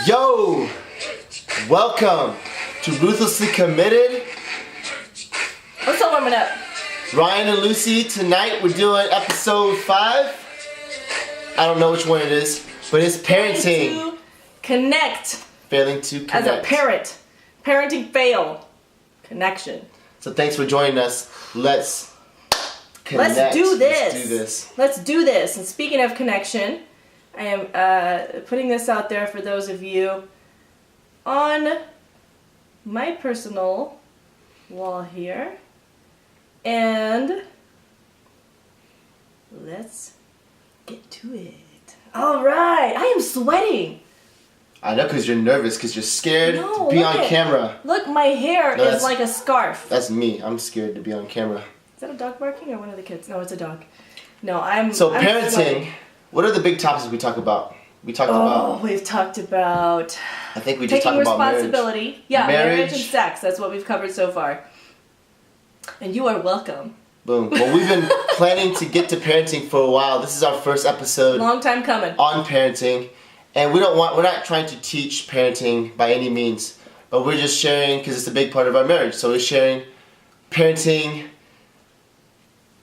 Yo! Welcome to Ruthlessly Committed. What's up, warming up? Ryan and Lucy, tonight we're doing episode 5. I don't know which one it is, but it's parenting. Failing to connect. As a parent. Parenting fail. Connection. So thanks for joining us. Let's connect. Let's do this. Let's do this. And speaking of connection, I am putting this out there for those of you on my personal wall here. And let's get to it. All right. I am sweating. I know, because you're nervous, because you're scared to be on camera. Look, my hair is like a scarf. That's me. I'm scared to be on camera. Is that a dog barking or one of the kids? No, it's a dog. No, I'm parenting. Sweating. What are the big topics we talk about? We've talked about. I think we just talked about responsibility. Marriage. Yeah, marriage and sex. That's what we've covered so far. And you are welcome. Boom. Well, we've been planning to get to parenting for a while. This is our first episode. Long time coming. On parenting, and we're not trying to teach parenting by any means, but we're just sharing because it's a big part of our marriage. So we're sharing parenting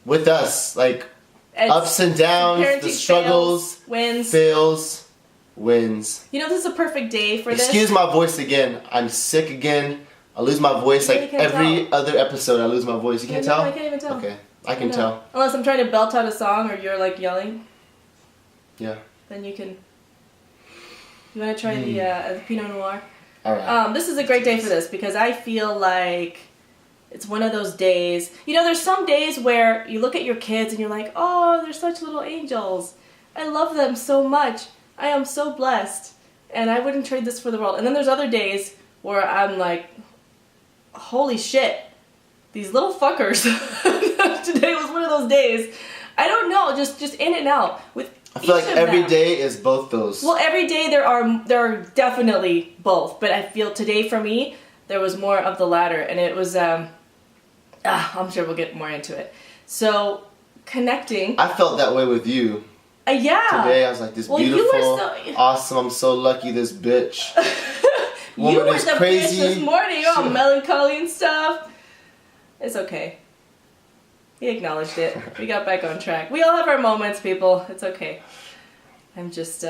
with us, like ups and downs, the struggles, fails, wins. You know, this is a perfect day for this. Excuse my voice again. I'm sick again. I lose my voice like every other episode. I lose my voice. You can't tell? I can't even tell. Okay, I can tell. Unless I'm trying to belt out a song or you're like yelling. Yeah. Then you can. You want to try the Pinot Noir? All right. This is a great day for this because I feel like it's one of those days. You know, there's some days where you look at your kids and you're like, oh, they're such little angels. I love them so much. I am so blessed. And I wouldn't trade this for the world. And then there's other days where I'm like, holy shit, these little fuckers. Today was one of those days. I don't know, just in and out. I feel like every day is both those. Well, every day there are definitely both. But I feel today for me, there was more of the latter. And it was, I'm sure we'll get more into it. So, connecting. I felt that way with you. Yeah. Today I was like, this beautiful, awesome, I'm so lucky, this bitch. You were the bitch this morning, all melancholy and stuff. It's okay. We acknowledged it. We got back on track. We all have our moments, people. It's okay. I'm just,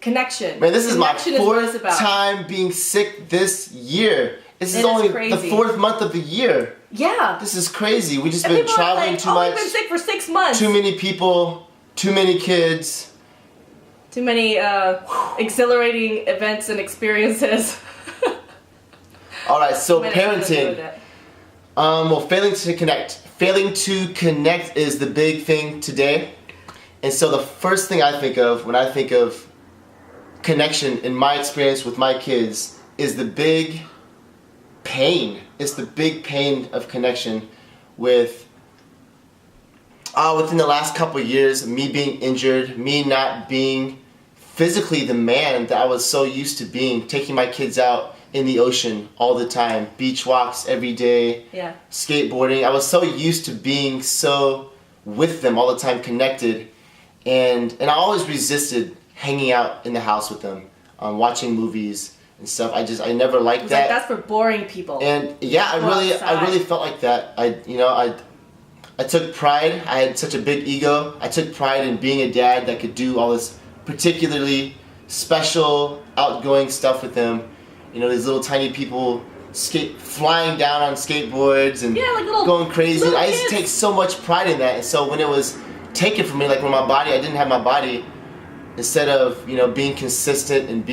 connection. Man, this is my 4th time being sick this year. This is only the 4th month of the year. Yeah. This is crazy. We just been traveling too much. We've been sick for 6 months. Too many people, too many kids. Too many exhilarating events and experiences. All right, so parenting. Failing to connect. Failing to connect is the big thing today. And so the first thing I think of when I think of connection in my experience with my kids is the big pain. It's the big pain of connection with within the last couple of years, me being injured, me not being physically the man that I was so used to being, taking my kids out in the ocean all the time, beach walks every day, skateboarding. I was so used to being so with them all the time, connected, and I always resisted hanging out in the house with them, watching movies and stuff. I never liked that. Like, that's for boring people. And yeah, I really felt like that. I took pride. I had such a big ego. I took pride in being a dad that could do all this particularly special, outgoing stuff with them. You know, these little tiny people flying down on skateboards and going crazy. I used to take so much pride in that. And so when it was taken from me, like when I didn't have my body, instead of, being consistent and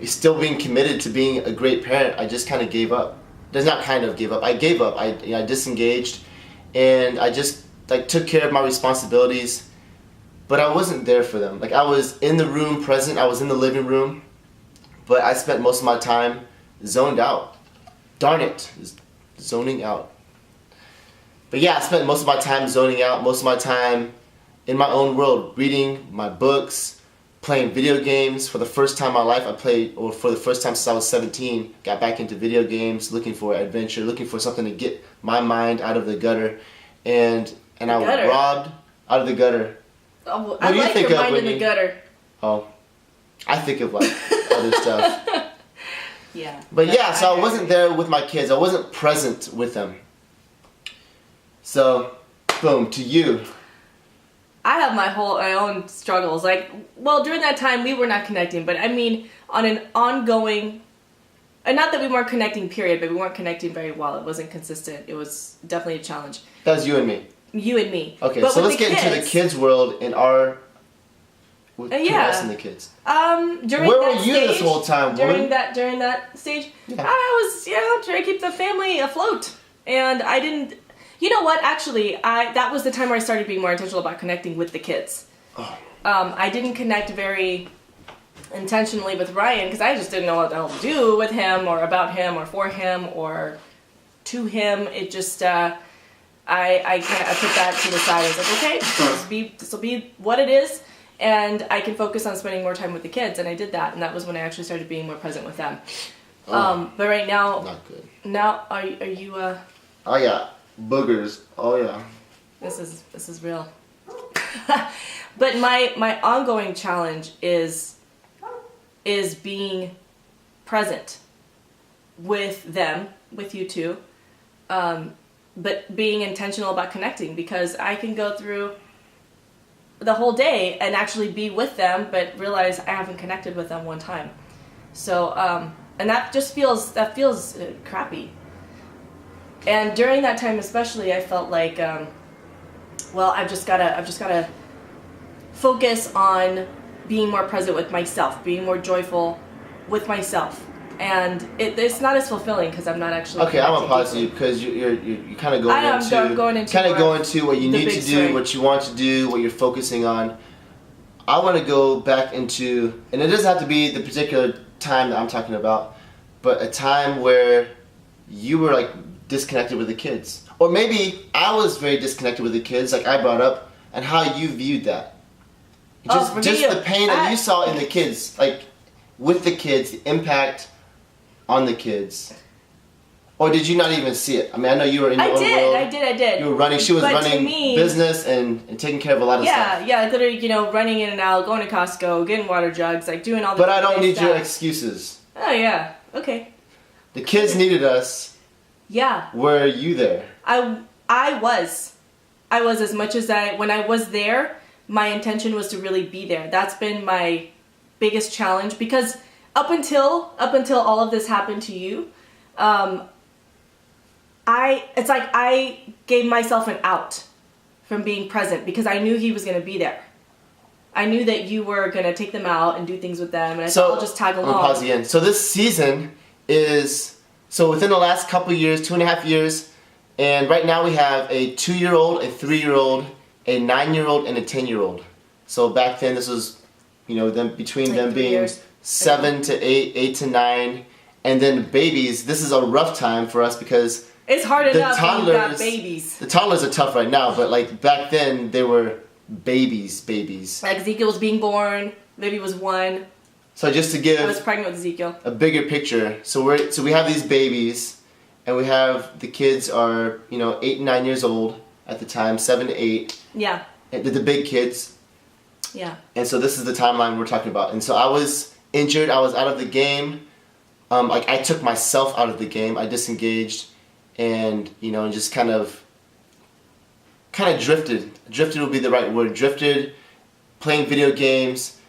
still being committed to being a great parent, I just kind of gave up. Does not kind of give up. I gave up. I disengaged, and I just took care of my responsibilities, but I wasn't there for them. Like, I was in the room present. I was in the living room, but I spent most of my time zoned out. Darn it, zoning out. But yeah, I spent most of my time zoning out. Most of my time in my own world, reading my books, playing video games. For the first time in my life, for the first time since I was 17, got back into video games, looking for adventure, looking for something to get my mind out of the gutter. And I robbed out of the gutter. Oh, I like your mind in the gutter. Oh. I think of like other stuff. Yeah. But yeah, so I wasn't there with my kids. I wasn't present with them. So, boom, to you. I have my own struggles. Like, well, during that time we were not connecting, but I mean, on an ongoing, and not that we weren't connecting, period, but we weren't connecting very well. It wasn't consistent. It was definitely a challenge. That was you and me. You and me. Okay, but so let's get into the kids' world in our. With us and the kids. During Where that were you stage, this whole time, woman? During that stage, Yeah. I was trying to keep the family afloat, and I didn't. You know what? Actually, that was the time where I started being more intentional about connecting with the kids. Oh. I didn't connect very intentionally with Ryan because I just didn't know what the hell to do with him or about him or for him or to him. It just I put that to the side. I was like, okay, this will be what it is. And I can focus on spending more time with the kids, and I did that, and that was when I actually started being more present with them. But right now, Not good. Now, are you? Oh yeah, boogers. Oh yeah. This is real. But my ongoing challenge is being present with them, with you two, but being intentional about connecting, because I can go through the whole day and actually be with them, but realize I haven't connected with them one time. So, and that feels crappy. And during that time, especially, I felt like, well, I've just gotta focus on being more present with myself, being more joyful with myself. And it's not as fulfilling because I'm not actually. Okay, I'm gonna pause you because you kind of going into what you need to do, what you want to do, what you're focusing on. I want to go back into, and it doesn't have to be the particular time that I'm talking about, but a time where you were like disconnected with the kids, or maybe I was very disconnected with the kids, like I brought up, and how you viewed that. Just the pain that you saw in the kids, like with the kids, the impact on the kids. Or did you not even see it? I mean, I know you were in your own world. I did. You were running, she was running business and taking care of a lot of stuff. Yeah, literally, running in and out, going to Costco, getting water jugs, like doing all the But I don't need your excuses. Oh, yeah. Okay. The kids needed us. Yeah. Were you there? I was as much as when I was there, my intention was to really be there. That's been my biggest challenge, because up until all of this happened to you, I gave myself an out from being present because I knew he was going to be there. I knew that you were going to take them out and do things with them, and I thought I'll just tag along. I'm gonna pause again. So this season is within the last couple years, 2.5 years, and right now we have a 2-year-old, a 3-year-old, a 9-year-old, and a 10-year-old. So back then this was, them between them being years. 7 to 8, 8 to 9, and then babies. This is a rough time for us because it's hard enough when you got babies. The toddlers are tough right now, but like back then they were babies. Like Ezekiel was being born, baby was 1. So just to give I was pregnant with Ezekiel. A bigger picture. So we have these babies, and we have the kids are 8 and 9 years old at the time, 7 to 8. Yeah. And the big kids. Yeah. And so this is the timeline we're talking about. And so I was injured. I was out of the game. I took myself out of the game. I disengaged, and and just kind of drifted. Drifted would be the right word. Drifted, playing video games,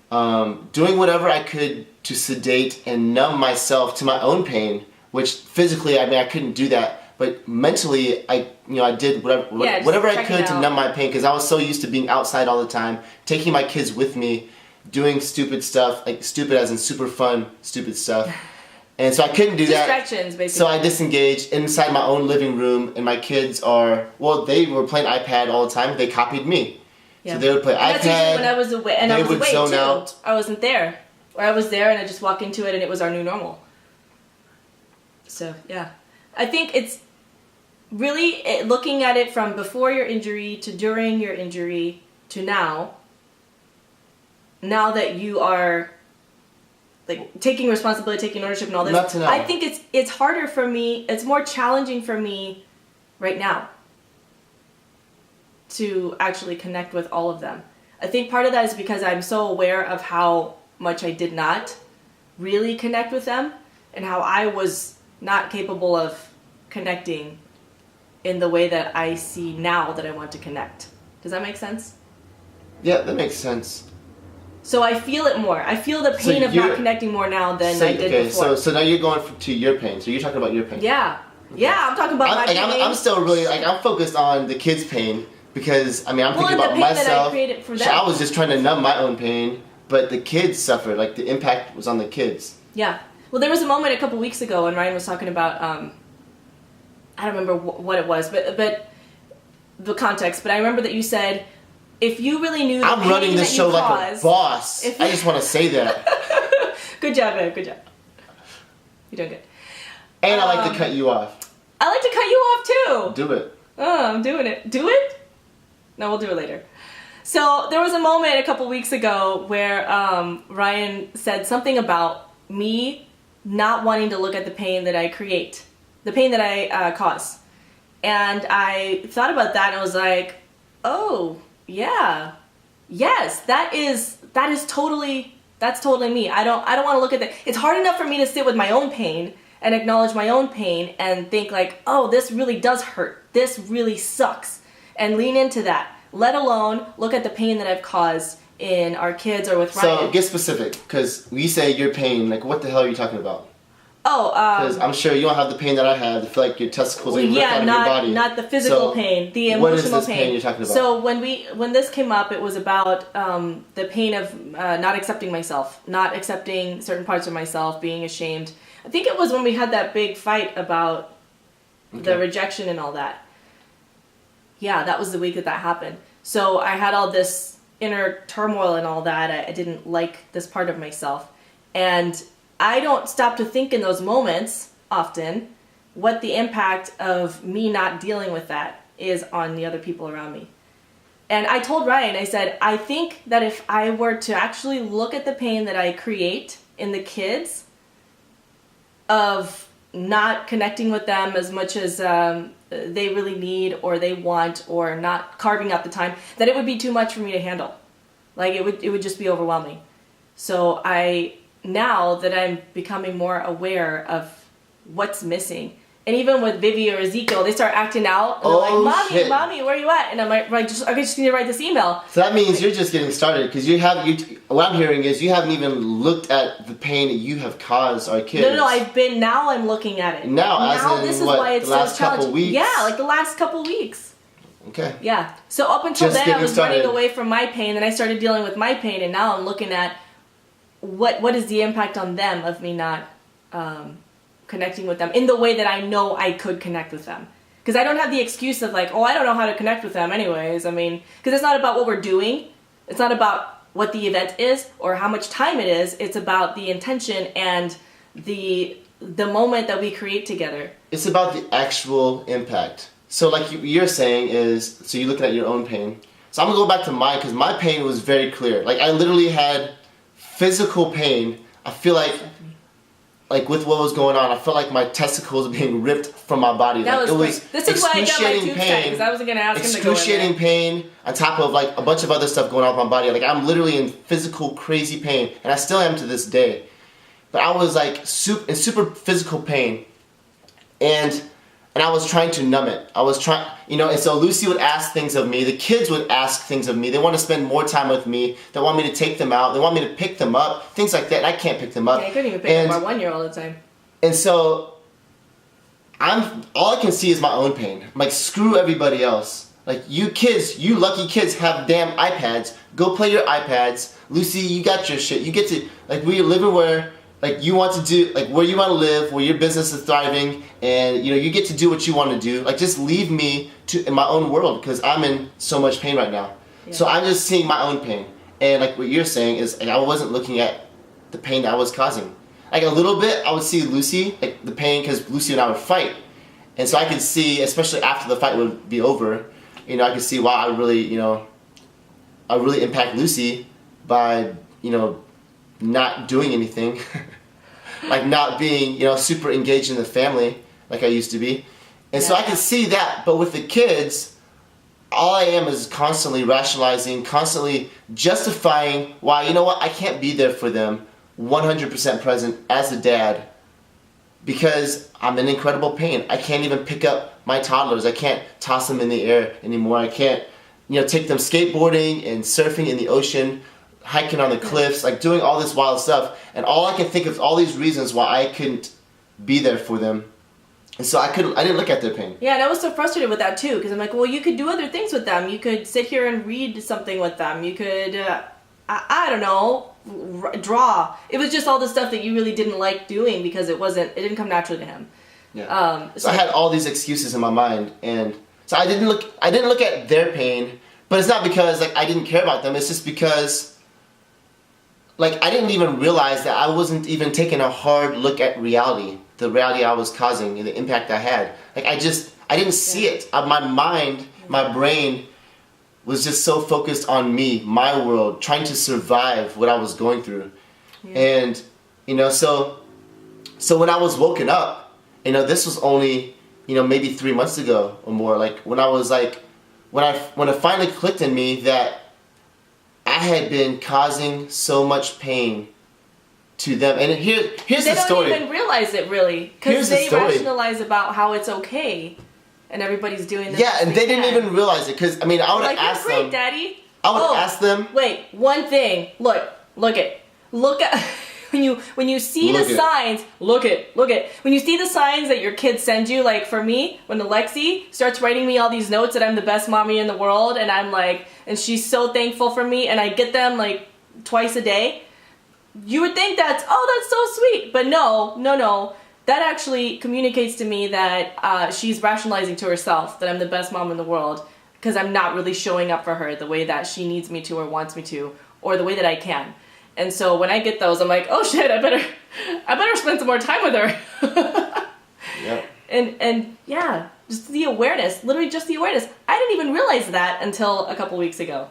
doing whatever I could to sedate and numb myself to my own pain. Which physically, I couldn't do that. But mentally, I did whatever I could to numb my pain, because I was so used to being outside all the time, taking my kids with me, doing stupid stuff, like stupid as in super fun, stupid stuff. And so I couldn't do Distractions, that. basically. So I disengaged inside my own living room, and my kids they were playing iPad all the time. They copied me. Yeah. So they would play iPad. That's usually when I was away, and I was away too. Out. I wasn't there. Or I was there, and I just walked into it, and it was our new normal. So, yeah. I think it's really looking at it from before your injury to during your injury to now that you are like taking responsibility, taking ownership and all this, I think it's harder for me, it's more challenging for me right now to actually connect with all of them. I think part of that is because I'm so aware of how much I did not really connect with them and how I was not capable of connecting in the way that I see now that I want to connect. Does that make sense? Yeah, that makes sense. So I feel it more. I feel the pain of not connecting more now than I did before. So now you're going to your pain. So you're talking about your pain. Yeah. Okay. Yeah, I'm talking about my pain. I'm still really, like, I'm focused on the kids' pain because, I mean, I'm thinking about the pain myself. That I created for them. So I was just trying to numb my own pain, but the kids suffered. Like, the impact was on the kids. Yeah. Well, there was a moment a couple weeks ago when Ryan was talking about, I don't remember what it was, but the context. But I remember that you said, if you really knew the I'm pain running this that show you like cause, a boss. I just want to say that. Good job, man. Good job. You're doing good. And I like to cut you off. I like to cut you off too. Do it. Oh, I'm doing it. Do it? No, we'll do it later. So there was a moment a couple weeks ago where Ryan said something about me not wanting to look at the pain that I create, the pain that I cause. And I thought about that and I was like, oh, yeah. Yes, that's totally me. I don't want to look at that. It's hard enough for me to sit with my own pain and acknowledge my own pain and think like, oh, this really does hurt. This really sucks. And lean into that. Let alone look at the pain that I've caused in our kids or with Ryan. So get specific, because we say your pain, like what the hell are you talking about? Oh, because I'm sure you don't have the pain that I have. To feel like your testicles are ripped out of your body. Not the physical pain, the emotional pain. What is this pain you're talking about? So when this came up, it was about the pain of not accepting myself, not accepting certain parts of myself, being ashamed. I think it was when we had that big fight about the rejection and all that. Yeah, that was the week that happened. So I had all this inner turmoil and all that. I didn't like this part of myself, and I don't stop to think in those moments often what the impact of me not dealing with that is on the other people around me. And I told Ryan, I said, I think that if I were to actually look at the pain that I create in the kids of not connecting with them as much as they really need or they want, or not carving out the time, that it would be too much for me to handle. Like it would just be overwhelming. So now that I'm becoming more aware of what's missing, and even with Vivi or Ezekiel, they start acting out, and they're like, Mommy, where are you at? And I'm like, I just need to write this email. So that means you're just getting started, because what I'm hearing is you haven't even looked at the pain that you have caused our kids. No, now I'm looking at it. Now, this is why it's the last so challenging. couple weeks? Yeah, like the last couple weeks. Okay. Yeah. So up until Just then, I was started. running away from my pain, and I started dealing with my pain, and now I'm looking at what is the impact on them of me not connecting with them in the way that I know I could connect with them. Because I don't have the excuse of like, oh, I don't know how to connect with them anyways. I mean, because it's not about what we're doing. It's not about what the event is or how much time it is. It's about the intention and the moment that we create together. It's about the actual impact. So like you're saying is, so you're looking at your own pain. So I'm going to go back to mine, because my pain was very clear. Like I literally had physical pain. I feel like with what was going on, I felt like my testicles were being ripped from my body. That like, was this is why I got my tube tied, because I wasn't going to ask him to go in excruciating pain on top of like a bunch of other stuff going on with my body. Like I'm literally in physical crazy pain, and I still am to this day. But I was like in super physical pain, and I was trying to numb it. I was trying, and so Lucy would ask things of me. The kids would ask things of me. They want to spend more time with me. They want me to take them out. They want me to pick them up. Things like that. And I can't pick them up. Yeah, I couldn't even pick up our 1-year all the time. And so all I can see is my own pain. I'm like, screw everybody else. Like, you kids, you lucky kids have damn iPads. Go play your iPads. Lucy, you got your shit. You get to, like, we're living where, like, you want to do, like, where you want to live, where your business is thriving, and, you get to do what you want to do. Like, just leave me in my own world, because I'm in so much pain right now. Yeah. So I'm just seeing my own pain. And, like, what you're saying is, like, I wasn't looking at the pain that I was causing. Like, a little bit, I would see Lucy, like, the pain, because Lucy and I would fight. And so I could see, especially after the fight would be over, I could see why I really impact Lucy by, not doing anything. Like not being, super engaged in the family like I used to be. And so I could see that. But with the kids, all I am is constantly rationalizing, constantly justifying why, you know what, I can't be there for them 100% present as a dad because I'm in incredible pain. I can't even pick up my toddlers. I can't toss them in the air anymore. I can't, take them skateboarding and surfing in the ocean, hiking on the cliffs, like doing all this wild stuff. And all I can think of all these reasons why I couldn't be there for them. And so I didn't look at their pain. Yeah, and I was so frustrated with that too, because I'm like, well, you could do other things with them. You could sit here and read something with them. You could, I don't know, draw. It was just all the stuff that you really didn't like doing because it didn't come naturally to him. Yeah. So I had all these excuses in my mind, and so I didn't look at their pain, but it's not because like I didn't care about them. It's just because like I didn't even realize that I wasn't even taking a hard look at reality. The reality I was causing and the impact I had. Like I didn't see it. My mind, my brain was just so focused on me, my world, trying to survive what I was going through. Yeah. And, so when I was woken up, this was only, maybe 3 months ago or more. Like when I was like, when it finally clicked in me that I had been causing so much pain to them. And here's the story. They don't even realize it really, because they rationalize about how it's okay, and everybo's doing this. Yeah, and they didn't even realize it, because I would have asked them. Daddy. I would have asked them. Wait, one thing. Look at when you see the signs. Look at when you see the signs that your kids send you. Like for me, when Alexi starts writing me all these notes that I'm the best mommy in the world, and I'm like, and she's so thankful for me, and I get them like twice a day. You would think that's so sweet, but no. That actually communicates to me that she's rationalizing to herself that I'm the best mom in the world because I'm not really showing up for her the way that she needs me to or wants me to, or the way that I can. And so when I get those, I'm like, oh shit, I better spend some more time with her. Yeah. And yeah, just the awareness, literally just the awareness. I didn't even realize that until a couple weeks ago.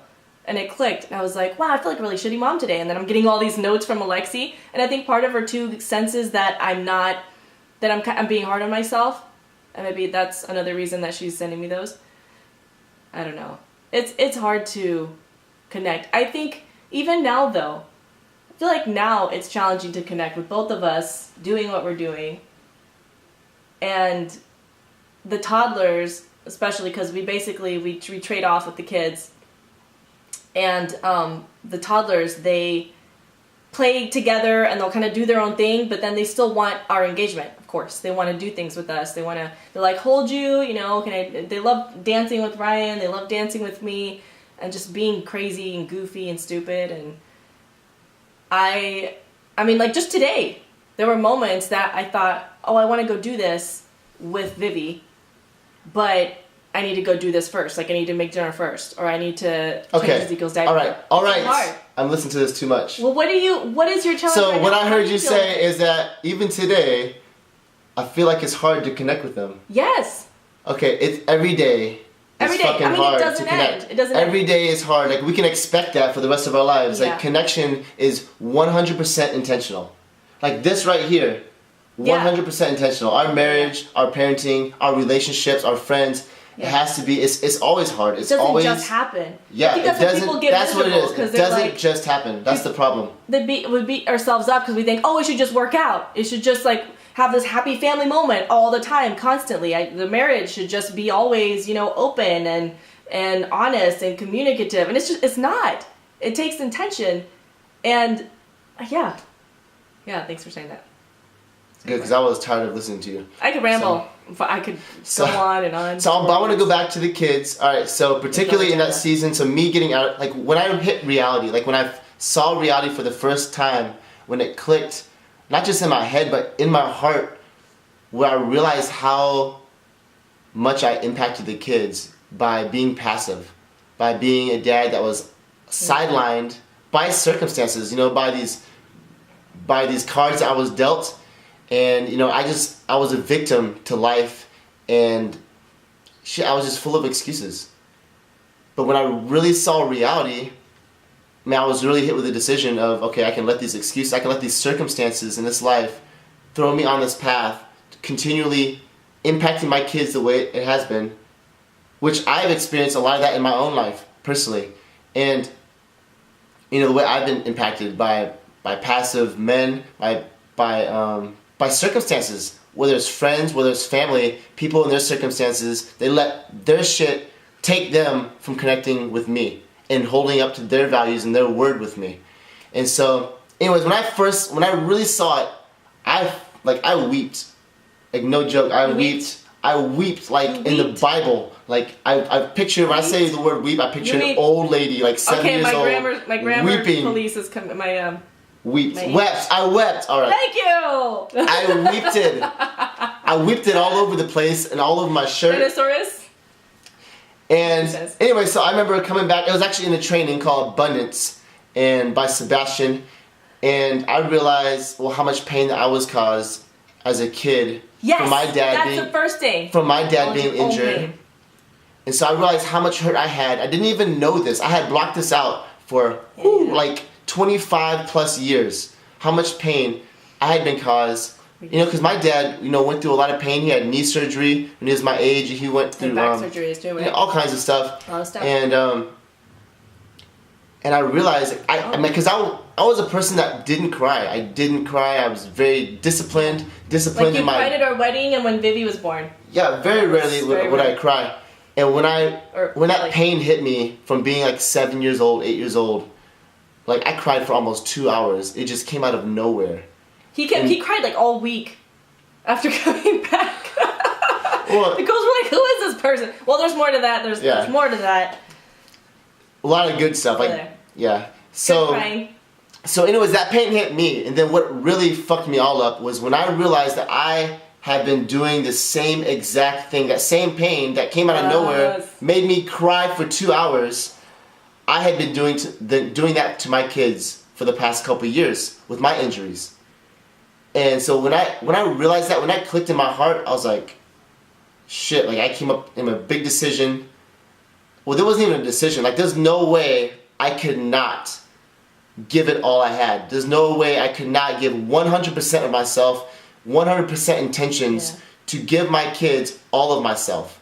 And it clicked, and I was like, wow, I feel like a really shitty mom today. And then I'm getting all these notes from Alexi, and I think part of her too senses that I'm being hard on myself, and maybe that's another reason that she's sending me those. I don't know. It's hard to connect. I think even now though, I feel like now it's challenging to connect with both of us doing what we're doing, and the toddlers, especially because we trade off with the kids. And the toddlers, they play together and they'll kind of do their own thing, but then they still want our engagement, of course. They want to do things with us. They like hold you, they love dancing with Ryan. They love dancing with me and just being crazy and goofy and stupid. And I mean, like just today, there were moments that I thought, oh, I want to go do this with Vivi, but I need to go do this first. Like I need to make dinner first, or I need to change Ezekiel's diaper. All right. I'm listening to this too much. Well, what is your challenge? So right what now? I heard you say is that even today, I feel like it's hard to connect with them. Yes. Okay, it's every day. It's fucking hard to connect. It doesn't Every end. day is hard. Like we can expect that for the rest of our lives. Yeah. Like connection is 100% intentional. Like this right here, 100% intentional. Our marriage, our parenting, our relationships, our friends. Yeah. It has to be. It's always hard. It doesn't just happen. Yeah, I think that's doesn't. People get that's what it is. It doesn't like, just happen. That's the problem. We beat ourselves up because we think, oh, it should just work out. It should just like have this happy family moment all the time, constantly. The marriage should just be always, open and honest and communicative. And it's not. It takes intention, and yeah. Thanks for saying that. Good, because I was tired of listening to you. I could ramble. I could go on and on. So I want to go back to the kids. All right, so particularly in that season, so me getting out, like when I hit reality, like when I saw reality for the first time, when it clicked, not just in my head, but in my heart, where I realized how much I impacted the kids by being passive, by being a dad that was sidelined by circumstances, by these cards that I was dealt. And I was a victim to life, and I was just full of excuses. But when I really saw reality, I was really hit with the decision of, okay, I can let these excuses, I can let these circumstances in this life throw me on this path, continually impacting my kids the way it has been, which I've experienced a lot of that in my own life personally. And the way I've been impacted by passive men, by circumstances, whether it's friends, whether it's family, people in their circumstances, they let their shit take them from connecting with me and holding up to their values and their word with me. And so, anyways, when I really saw it, I weeped. Like, no joke, I weeped like in the Bible. Like, I picture, when I say the word weep, I picture an old lady, like 7 years old, my grammar weeping. police is coming, Wept. I wept. All right. Thank you. I weeped it all over the place and all over my shirt. Dinosaurus. And anyway, so I remember coming back. It was actually in a training called Abundance, and by Sebastian. And I realized, how much pain that I was caused as a kid. Yes, from my dad that's the first thing. From my dad being injured. And so I realized how much hurt I had. I didn't even know this. I had blocked this out for like 25 plus years. How much pain I had been caused. Because my dad, went through a lot of pain. He had knee surgery when he was my age. He went through back surgeries too, right? all kinds of stuff. A lot of stuff. And I realized, because I was a person that didn't cry. I didn't cry. I was very disciplined. Like you cried at our wedding and when Vivi was born. Yeah, very rarely would I cry. And when that pain hit me from being like 7 years old, 8 years old, like I cried for almost 2 hours. It just came out of nowhere. He cried like all week after coming back. Well, the girls were like, "Who is this person?" Well, there's more to that. There's more to that. A lot of good stuff. So anyways, that pain hit me, and then what really fucked me all up was when I realized that I had been doing the same exact thing, that same pain that came out of nowhere, made me cry for 2 hours. I had been doing that to my kids for the past couple of years with my injuries. And so when I realized that, when that clicked in my heart, I was like, shit, like I came up in a big decision. Well, there wasn't even a decision. Like, there's no way I could not give it all I had. There's no way I could not give 100% of myself, 100% intentions to give my kids all of myself.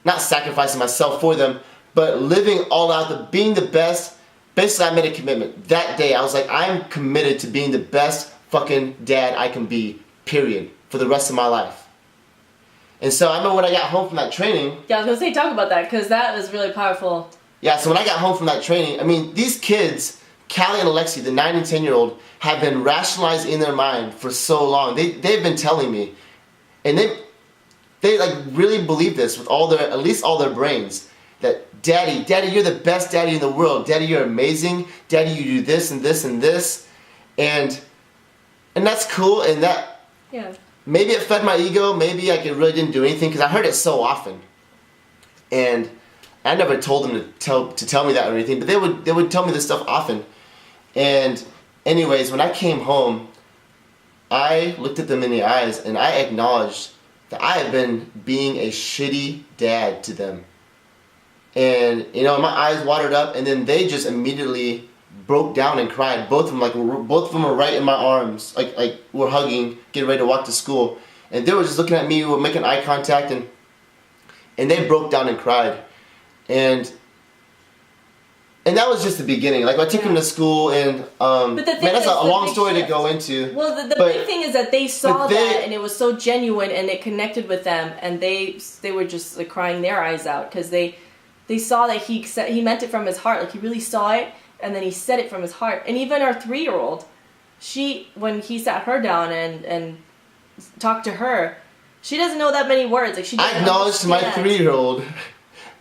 Not sacrificing myself for them, but living all out, being the best. Basically, I made a commitment. That day, I was like, I'm committed to being the best fucking dad I can be, period, for the rest of my life. And so I remember when I got home from that training. Yeah, I was going to say, talk about that, because that was really powerful. Yeah, so when I got home from that training, I mean, these kids, Callie and Alexi, the 9 and 10-year-old, have been rationalized in their mind for so long. They've been telling me, and they like really believe this with at least all their brains, that Daddy, you're the best daddy in the world. Daddy, you're amazing. Daddy, you do this and this and this. And that's cool, and that maybe it fed my ego, maybe I really didn't do anything, because I heard it so often. And I never told them to tell me that or anything, but they would tell me this stuff often. And anyways, when I came home, I looked at them in the eyes and I acknowledged that I have been being a shitty dad to them. And my eyes watered up, and then they just immediately broke down and cried. Both of them were right in my arms, like we're hugging, getting ready to walk to school. And they were just looking at me, we were making eye contact, and they broke down and cried. And that was just the beginning. Like, I took them to school, and that's a long story to go into. Well, the big thing is that they saw that, and it was so genuine, and it connected with them, and they were just like crying their eyes out, because they saw that he meant it from his heart. Like, he really saw it, and then he said it from his heart. And even our 3-year-old, when he sat her down and talked to her, she doesn't know that many words. Like, I acknowledged my 3-year-old.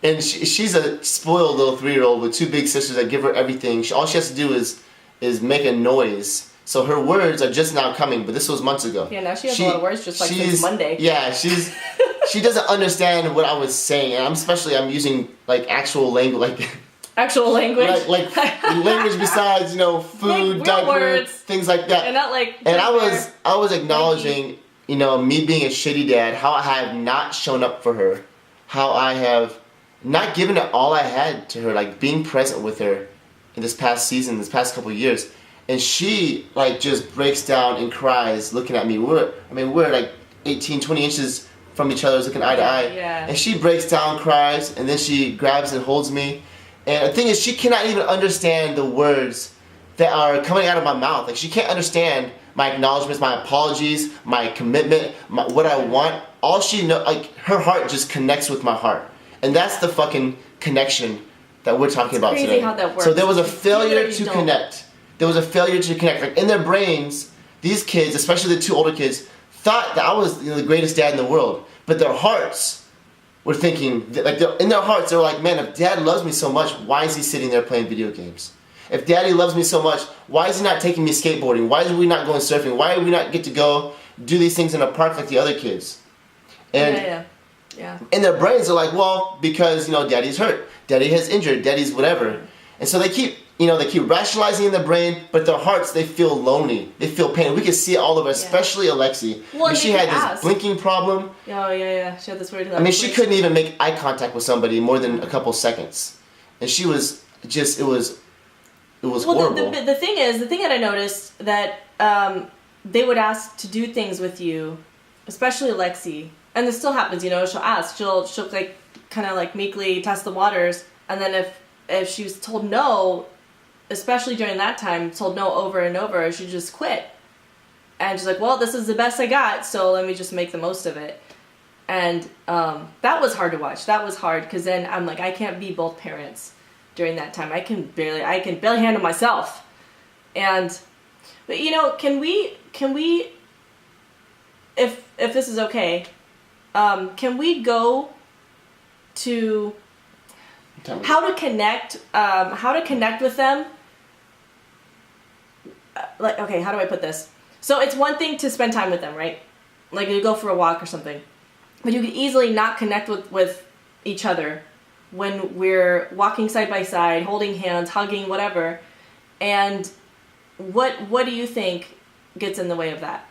And she's a spoiled little 3-year-old with 2 big sisters that give her everything. All she has to do is make a noise. So her words are just now coming, but this was months ago. Yeah, now she has a lot of words just like since Monday. Yeah, she doesn't understand what I was saying, and I'm using like actual language, actual language, like language besides food, like diapers, words, things like that. And not like. And I was acknowledging me being a shitty dad, how I have not shown up for her, how I have not given it all I had to her, like being present with her in this past season, this past couple of years. And she like just breaks down and cries looking at me. We're like 18, 20 inches from each other, looking eye to eye. Yeah. And she breaks down, cries, and then she grabs and holds me. And the thing is, she cannot even understand the words that are coming out of my mouth. Like, she can't understand my acknowledgments, my apologies, my commitment, what I want. All she knows, like, her heart just connects with my heart. And that's the fucking connection that we're talking about crazy today. How that works. So there was a failure You to don't. connect. There was a failure to connect. Like, in their brains, these kids, especially the two older kids, thought that I was, the greatest dad in the world. But their hearts were thinking, like, in their hearts, they were like, man, if dad loves me so much, why is he sitting there playing video games? If daddy loves me so much, why is he not taking me skateboarding? Why are we not going surfing? Why do we not get to go do these things in a park like the other kids? And Yeah. in their brains, they're like, well, because, daddy's hurt. Daddy has injured. Daddy's whatever. And so they keep rationalizing in their brain, but their hearts, they feel lonely. They feel pain. We can see it all over, especially Alexi. Well, she had this blinking problem. Oh, yeah. She had this weird... I mean, she couldn't even make eye contact with somebody more than a couple seconds. And she was just, it was horrible. The thing that I noticed that they would ask to do things with you, especially Alexi, and this still happens, she'll ask, she'll like kind of like meekly test the waters, and then if she was told no, especially during that time, told no over and over, she'd just quit. And she's like, well, this is the best I got, so let me just make the most of it. And that was hard to watch. That was hard, because then I'm like, I can't be both parents during that time. I can barely handle myself. But can we if this is okay, can we go to how to connect with them? Like, okay, how do I put this? So it's one thing to spend time with them, right? Like, you go for a walk or something, but you could easily not connect with each other when we're walking side by side, holding hands, hugging, whatever. And what do you think gets in the way of that?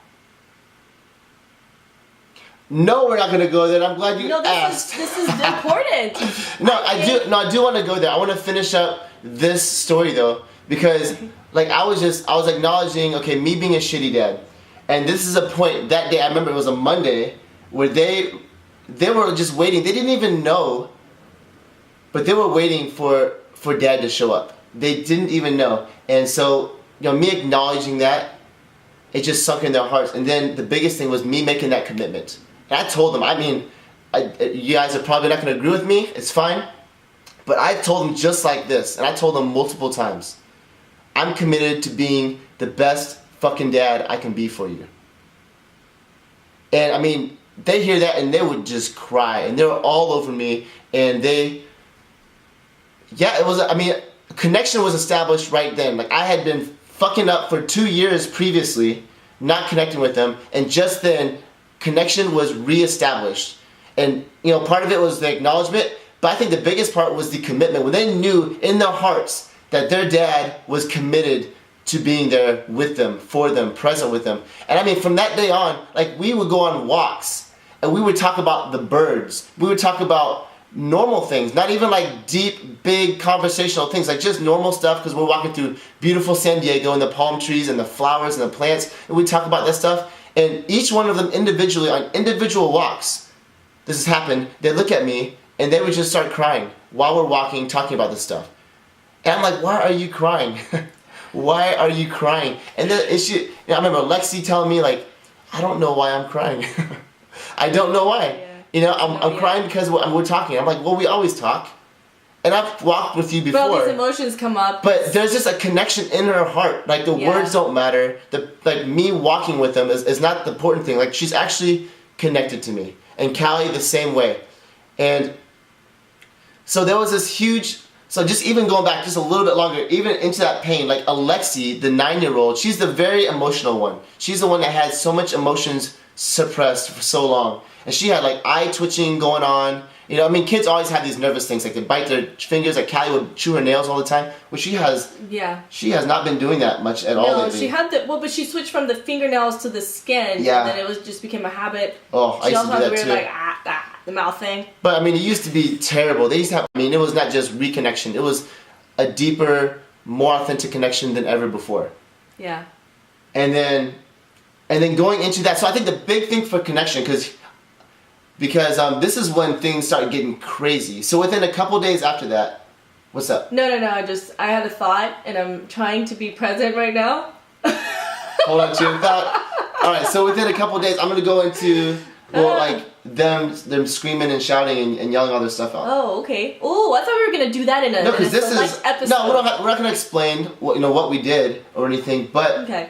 No, we're not going to go there. I'm glad you asked. This is important. I do want to go there. I want to finish up this story though, because like I was acknowledging, okay, me being a shitty dad. And this is a point that day, I remember it was a Monday, where they were just waiting. They didn't even know, but they were waiting for dad to show up. They didn't even know. And so, me acknowledging that, it just sunk in their hearts. And then the biggest thing was me making that commitment. And I told them, you guys are probably not going to agree with me. It's fine. But I told them just like this. And I told them multiple times. I'm committed to being the best fucking dad I can be for you. And they hear that and they would just cry. And they were all over me. And connection was established right then. Like, I had been fucking up for 2 years previously, not connecting with them. And just then, connection was reestablished. And, part of it was the acknowledgement. But I think the biggest part was the commitment. When they knew in their hearts that their dad was committed to being there with them, for them, present with them. And from that day on, like, we would go on walks and we would talk about the birds. We would talk about normal things, not even like deep, big conversational things, like just normal stuff, because we're walking through beautiful San Diego and the palm trees and the flowers and the plants, and we talk about that stuff. And each one of them individually, on individual walks, this has happened, they look at me and they would just start crying while we're walking, talking about this stuff. And I'm like, why are you crying? Why are you crying? And then I remember Alexi telling me, like, I don't know why I'm crying. I don't know why. Yeah. I'm crying because we're talking. I'm like, well, we always talk. And I've walked with you before. But all these emotions come up. But there's just a connection in her heart. Like, the words don't matter. Me walking with them is not the important thing. Like, she's actually connected to me. And Callie the same way. And so there was this huge... So just even going back just a little bit longer, even into that pain, like Alexi, the 9-year-old, she's the very emotional one. She's the one that had so much emotions suppressed for so long. And she had like eye twitching going on. Kids always have these nervous things, like they bite their fingers, like Callie would chew her nails all the time. Well, she has not been doing that much at all lately. She had but she switched from the fingernails to the skin, and then it just became a habit. Oh, I used to do that too. Like, the mouth thing. But it used to be terrible. They used to have, it was not just reconnection. It was a deeper, more authentic connection than ever before. Yeah. And then going into that, so I think the big thing for connection, because because this is when things started getting crazy. So within a couple days after that, what's up? No. I had a thought, and I'm trying to be present right now. Hold on to your thought. All right. So within a couple days, I'm gonna go into like them screaming and shouting and yelling all their stuff out. Oh, okay. Oh, I thought we were gonna do that in a select episode. No, we're not gonna explain what we did or anything, but okay.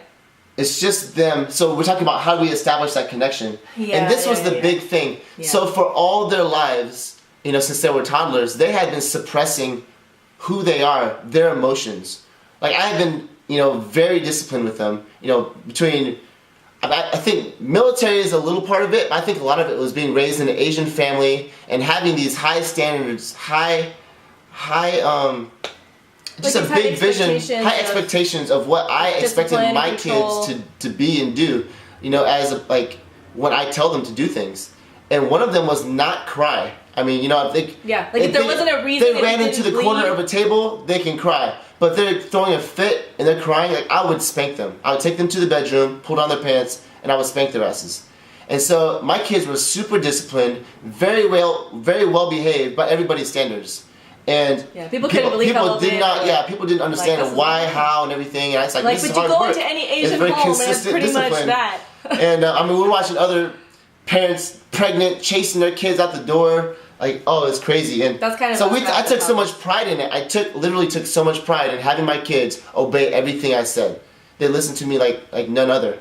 It's just them. So we're talking about how do we establish that connection. And this was the big thing. Yeah. So for all their lives, since they were toddlers, they had been suppressing who they are, their emotions. Like I have been, very disciplined with them. Between, I think military is a little part of it. But I think a lot of it was being raised in an Asian family and having these high standards, just a big vision, high expectations of what I expected my kids to be and do, as when I tell them to do things. And one of them was not cry. I mean, I think if there wasn't a reason they ran into the corner of a table, they can cry. But if they're throwing a fit and they're crying, I would spank them. I would take them to the bedroom, pull down their pants, and I would spank their asses. And so my kids were super disciplined, very well behaved by everybody's standards. And people couldn't believe how people didn't understand why, how, and everything. And it's like, this is hard work. But you go into any Asian home and it's pretty much that. And we're watching other parents pregnant, chasing their kids out the door. It's crazy. And that's kind of so I took so much pride in it. I literally took so much pride in having my kids obey everything I said. They listened to me like none other.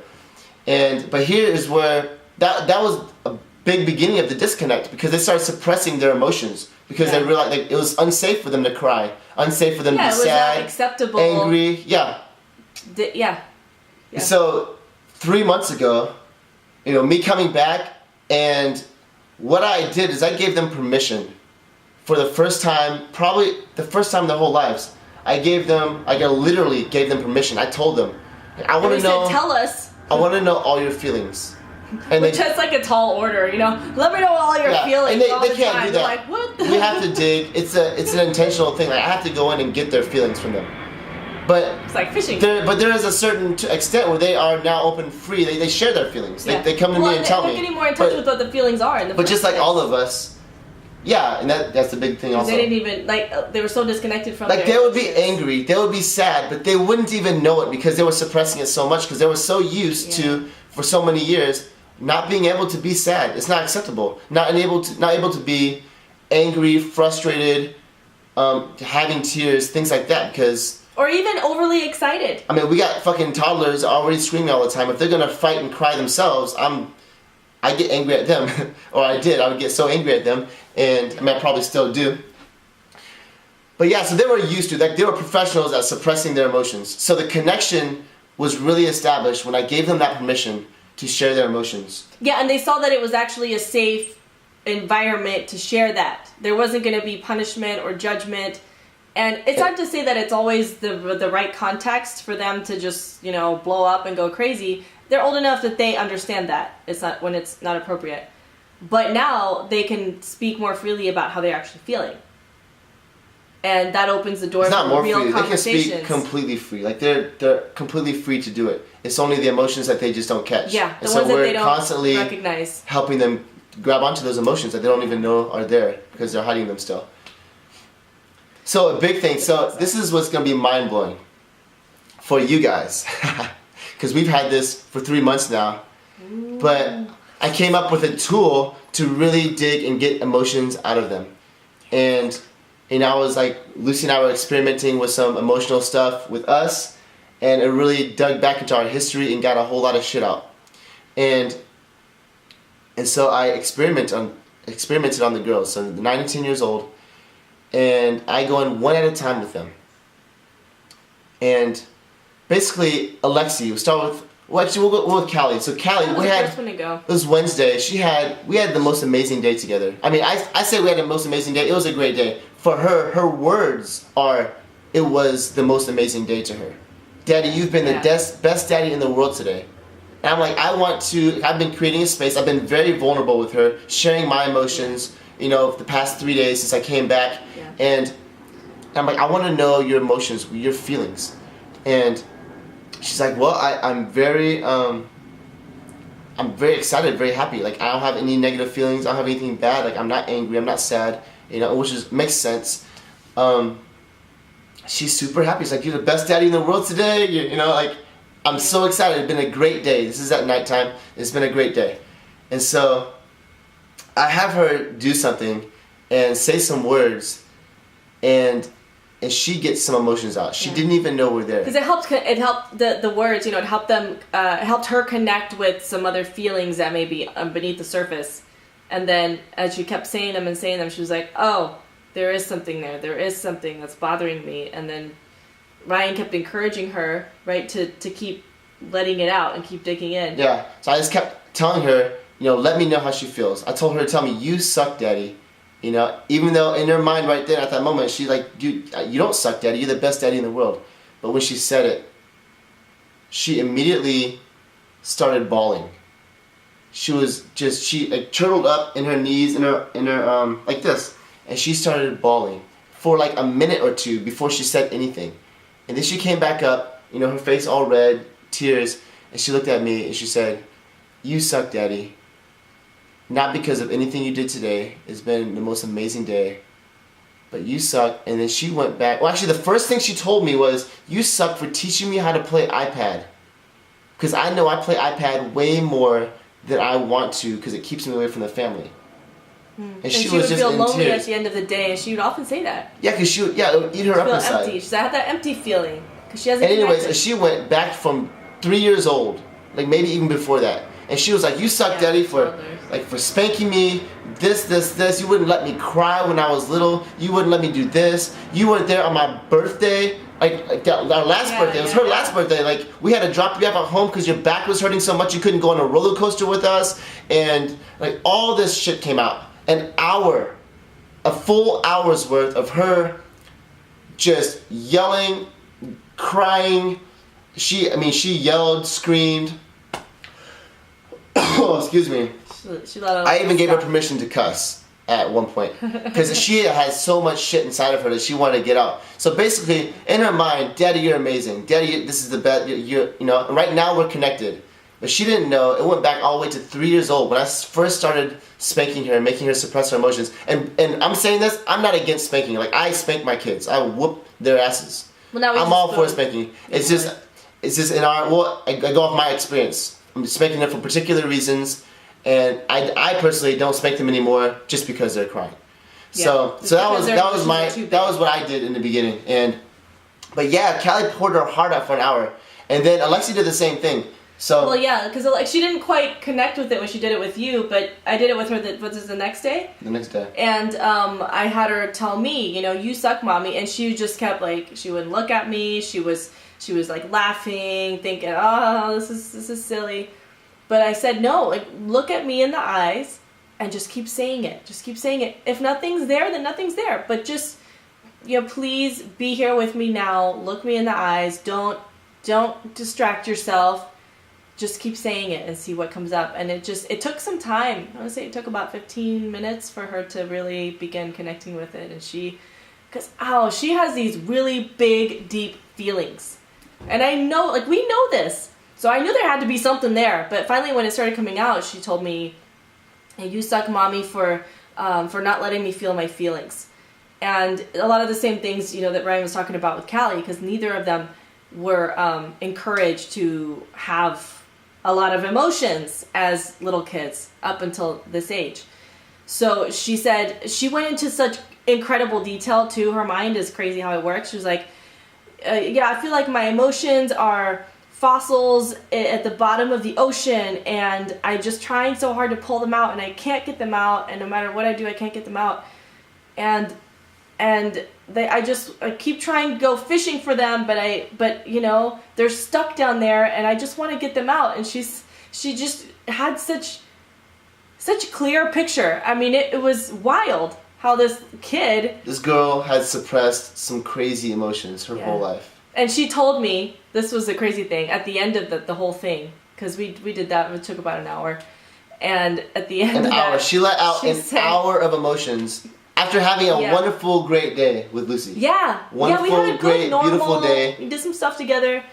But here is where that was a big beginning of the disconnect, because they started suppressing their emotions. Because they realized it was unsafe for them to cry, unsafe for them to be sad, not acceptable. Angry. So 3 months ago, me coming back, and what I did is I gave them permission for the first time, probably the first time in their whole lives. I literally gave them permission. I told them, I want to know. Tell us. I want to know all your feelings. And which is like a tall order, Let me know all your feelings. And they can't do that. Like, what? We have to dig. It's an intentional thing. I have to go in and get their feelings from them. But it's like fishing. But there is a certain extent where they are now open, free. They share their feelings. They come to me and tell me. They're getting more in touch with what the feelings are. But just like all of us, and that's the big thing also. They didn't even they were so disconnected from. They would be angry, they would be sad, but they wouldn't even know it because they were suppressing it so much, because they were so used to, for so many years, not being able to be sad. It's not acceptable. Not able to be angry, frustrated, having tears, things like that, or even overly excited. I mean, we got fucking toddlers already screaming all the time. If they're gonna fight and cry themselves, I get angry at them, or I did. I would get so angry at them, and I probably still do. But so they were used to, they were professionals at suppressing their emotions. So the connection was really established when I gave them that permission to share their emotions. Yeah, and they saw that it was actually a safe environment to share that. There wasn't going to be punishment or judgment. And it's not to say that it's always the right context for them to just, blow up and go crazy. They're old enough that they understand that. It's not when it's not appropriate. But now they can speak more freely about how they're actually feeling. And that opens the door for real conversations. They can speak completely free. They're completely free to do it. It's only the emotions that they just don't catch. Yeah, the ones that they don't constantly recognize. Helping them grab onto those emotions that they don't even know are there because they're hiding them still. So a big thing. So this is what's going to be mind-blowing for you guys. Because we've had this for 3 months now. Ooh. But I came up with a tool to really dig and get emotions out of them. And I was Lucy and I were experimenting with some emotional stuff with us, and it really dug back into our history and got a whole lot of shit out. And so I experimented on the girls, so 9 and 10 years old, and I go in one at a time with them. And basically, Alexi, we'll start with, we'll go with Callie. So Callie, it was Wednesday. We had the most amazing day together. I mean, I say we had the most amazing day. It was a great day. For her words are, it was the most amazing day to her. Daddy, you've been the best daddy in the world today. And I'm I've been creating a space. I've been very vulnerable with her, sharing my emotions, the past 3 days since I came back. Yeah. And I'm I want to know your emotions, your feelings. And she's like, well, I'm very I'm very excited, very happy. Like, I don't have any negative feelings. I don't have anything bad. Like, I'm not angry. I'm not sad. You know, makes sense. She's super happy. She's like, you're the best daddy in the world today. You know, like, I'm so excited. It's been a great day. This is at nighttime. It's been a great day. And so I have her do something and say some words, and she gets some emotions out. She didn't even know we're there. Because it helped the words, you know, it helped them, it helped her connect with some other feelings that may be beneath the surface. And then as she kept saying them, she was like, oh, there is something there. There is something that's bothering me. And then Ryan kept encouraging her, right, to keep letting it out and keep digging in. Yeah. So I just kept telling her, you know, let me know how she feels. I told her to tell me, you suck, Daddy. You know, even though in her mind right there at that moment, she's like, dude, you don't suck, Daddy. You're the best daddy in the world. But when she said it, she immediately started bawling. She like turtled up in her knees, in her like this, and she started bawling for like a minute or two before she said anything. And then she came back up, you know, her face all red, tears, and she looked at me and she said, you suck, Daddy. Not because of anything you did today. It's been the most amazing day. But you suck. And then she went back. Well, actually, the first thing she told me was, you suck for teaching me how to play iPad. Because I know I play iPad way more than I want to because it keeps me away from the family. And she was would just feel lonely tears at the end of the day. And she would often say that. Yeah, because it would eat her up inside. Empty. She said, I had that empty feeling. Because she hasn't And anyways, she went back from 3 years old. Like maybe even before that. And she was like, you suck, Daddy, for spanking me, this. You wouldn't let me cry when I was little. You wouldn't let me do this. You weren't there on my birthday. Like our last birthday. It was her last birthday. Like, we had to drop you off at home because your back was hurting so much you couldn't go on a roller coaster with us. And, like, all this shit came out. A full hour's worth of her just yelling, crying. She yelled, screamed. Oh, excuse me. I even gave her permission to cuss at one point because she has so much shit inside of her that she wanted to get out. So basically, in her mind, Daddy, you're amazing. Daddy, this is the best. You know, right now we're connected. But she didn't know. It went back all the way to 3 years old when I first started spanking her and making her suppress her emotions. And I'm saying this, I'm not against spanking. Like, I spank my kids. I whoop their asses. Well, I'm all for spanking. It's just in our. Well, I go off my experience. I'm spanking them for particular reasons, and I personally don't spank them anymore just because they're crying. Yeah, so that was what I did in the beginning. But yeah, Callie poured her heart out for an hour, and then Alexi did the same thing. So well, yeah, because like she didn't quite connect with it when she did it with you, but I did it with her. The next day? The next day. And I had her tell me, you know, you suck, Mommy, and she just kept like she wouldn't look at me. She was like laughing, thinking, oh, this is silly. But I said, no, like look at me in the eyes and just keep saying it. Just keep saying it. If nothing's there, then nothing's there. But just, you know, please be here with me now. Look me in the eyes. Don't distract yourself. Just keep saying it and see what comes up. And it took some time. I would say it took about 15 minutes for her to really begin connecting with it. And she has these really big, deep feelings. And I know, like, we know this. So I knew there had to be something there. But finally, when it started coming out, she told me, hey, you suck, Mommy, for not letting me feel my feelings. And a lot of the same things, you know, that Ryan was talking about with Callie, because neither of them were encouraged to have a lot of emotions as little kids up until this age. So she said, she went into such incredible detail, too. Her mind is crazy how it works. She was like, yeah, I feel like my emotions are fossils at the bottom of the ocean, and I'm just trying so hard to pull them out, and I can't get them out, and no matter what I do, I can't get them out. And I keep trying to go fishing for them, but you know, they're stuck down there, and I just want to get them out. And she just had such clear picture. I mean, it was wild how this girl had suppressed some crazy emotions her whole life. And she told me, this was the crazy thing, at the end of the whole thing, because we did that, it took about an hour, and at the end of that, she let out an hour of emotions after having a wonderful, great day with Lucy. Yeah. Wonderful, we had a great, beautiful day. We did some stuff together.